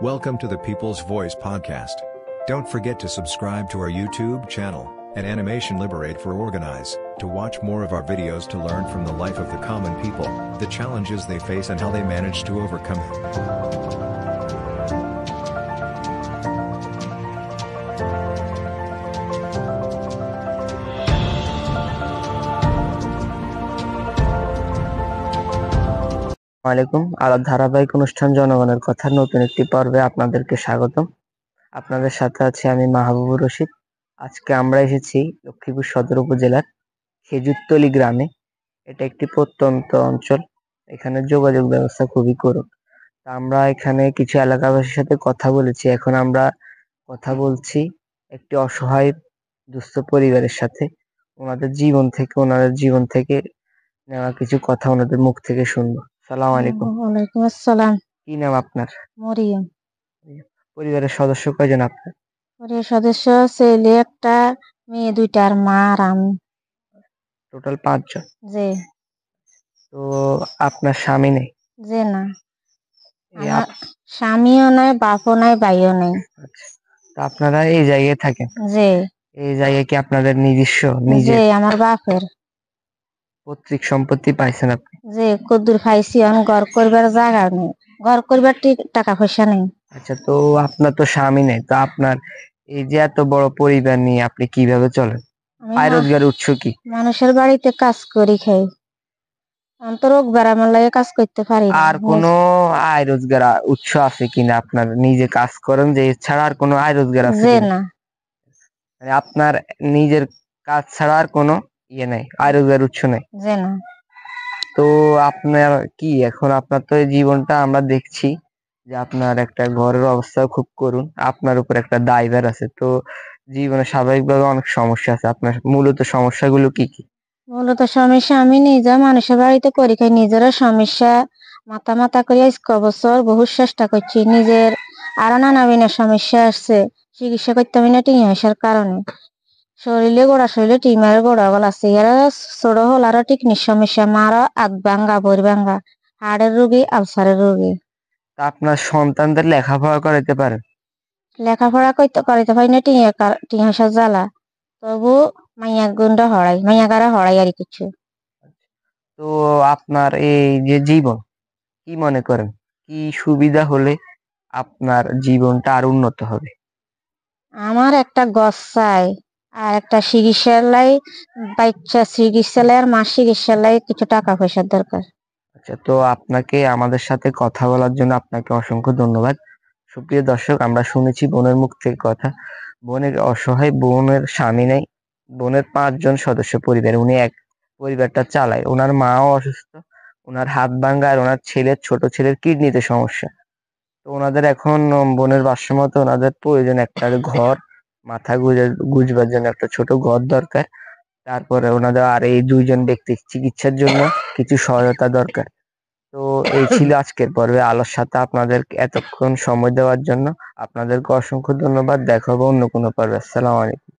Welcome to the People's Voice podcast. Don't forget to subscribe to our YouTube channel, and Animation Liberate for Organize, to watch more of our videos to learn from the life of the common people, the challenges they face and how they manage to overcome them. আলাইকুম আলাদা ধারাবাহিক অনুষ্ঠান জনগণের কথা নতুন একটি পর্বে আপনাদেরকে স্বাগতম। আপনাদের সাথে আছি আমি মাহবুবুর রশিদ। আজকে আমরা এসেছি লক্ষ্মীপুর সদর উপজেলার খেজুরতলি গ্রামে। এটা একটি প্রত্যন্ত অঞ্চল, এখানে যোগাযোগ ব্যবস্থা খুবই করুণ। আমরা এখানে কিছু এলাকাবাসীর সাথে কথা বলেছি। এখন আমরা কথা বলছি একটি অসহায় দুস্থ পরিবারের সাথে। ওনাদের জীবন থেকে নেওয়া কিছু কথা ওনাদের মুখ থেকে শুনবো। সালাম আলাইকুম। ওয়ালাইকুম আসসালাম। কি নাম আপনার? মরিয়ম। পরিবারের সদস্য কয়জন আপনার? পরিবারের সদস্য ছেলে একটা, মেয়ে দুইটা, আর মা আর আমি। টোটাল 5 জন। জি। তো আপনার স্বামী নেই? জি না, আমার স্বামীও নাই, বাপও নাই, ভাইও নাই। আচ্ছা, তো আপনারা এই জায়গায় থাকেন? জি। এই জায়গায় কি আপনাদের নিজস্ব? জি, আমার বাপের। পৈতৃক সম্পত্তি পাইছেন আপনি? জি, কদ্দুর পাইছি, এখন ঘর করবার জায়গা নেই, ঘর করবার টাকা পয়সা নেই। আচ্ছা, তো আপনার তো স্বামী নেই, তো আপনার এই যে এত বড় পরিবার নিয়ে আপনি কিভাবে চলেন? আয় রোজগার উৎস কি? মানুষের বাড়িতে কাজ করি খাই, অন্তরক বেড়ামের লাগে কাজ করতে পারি না। আর কোনো আয় রোজগার উৎস আছে কিনা? আপনার নিজে কাজ করেন যে এছাড়া আর কোনো আয় রোজগার আছে জি কিনা? না, মানে আপনার নিজের কাজ ছাড়া আর কোনো নাই, আয় রোজগার উৎস নাই? জি না। তো আপনার কি এখন, আপনার তো এই জীবনটা আমরা দেখছি যে আপনার একটা ঘরের অবস্থা খুব করুণ, আপনার উপর একটা দায়ভার আছে। তো জীবনে স্বাভাবিকভাবে অনেক সমস্যা আছে। আপনার মূলত সমস্যাগুলো কি কি? মূলত সমস্যা আমি নিজে মানুষের বাড়িতে করি খাই, নিজেরও সমস্যা মাথা মাথা করে আজকে বছর বহু চেষ্টা করছি। নিজের আরো নানা বিনা সমস্যা আসছে, চিকিৎসা করতে আমি না টিং আসার কারণে শরীরে টিমার গোড়া গল আছে, এরা ছোট হল আরো টিকনির সমস্যা, মারও আধ ভাঙ্গা বই ভাঙ্গা, হাড়ের রোগী, আলসারের রোগী। তা আপনার সন্তানদের লেখাপড়া করাইতে পারেন? লেখাপড়া করিতে পারি না টিং আসার জ্বালা, তবু মাইয়া গুন্ডা হড়াই, মাইয়া গারা হড়াই আর কিছু। তো আপনার এই যে জীবন, কি মনে করেন কি সুবিধা হলে আপনার জীবনটা আর উন্নত হবে? আমার একটা গছ চাই, আর একটা চিকিৎসালয়, বাচ্চা চিকিৎসালয় আর মাস চিকিৎসালয় কিছু টাকা পয়সার দরকার। আচ্ছা, তো আপনাকে আমাদের সাথে কথা বলার জন্য আপনাকে অসংখ্য ধন্যবাদ। সুপ্রিয় দর্শক, আমরা শুনেছি বোনের মুখ থেকে কথা। বোনের অসহায়, বোনের স্বামী নেই, বোনের 5 জন সদস্য পরিবার, উনি এক পরিবারটা চালায়। ওনার মাও অসুস্থ, ওনার হাত ভাঙ্গা, আর ওনার ছোট ছেলের কিডনিতে সমস্যা। তো ওনাদের এখন বোনের ভাষ্যমতো ওনাদের প্রয়োজন একটা ঘর, মাথা গুজবার জন্য একটা ছোট ঘর দরকার। তারপরে ওনাদের আর এই 2 জন ব্যক্তি চিকিৎসার জন্য কিছু সহায়তা দরকার। তো এই ছিল আজকের পর্বে আলোর সাথে আপনাদের এতক্ষণ সময় দেওয়ার জন্য আপনাদেরকে অসংখ্য ধন্যবাদ। দেখা হবে অন্য কোনো পর্বে। আসসালামু আলাইকুম।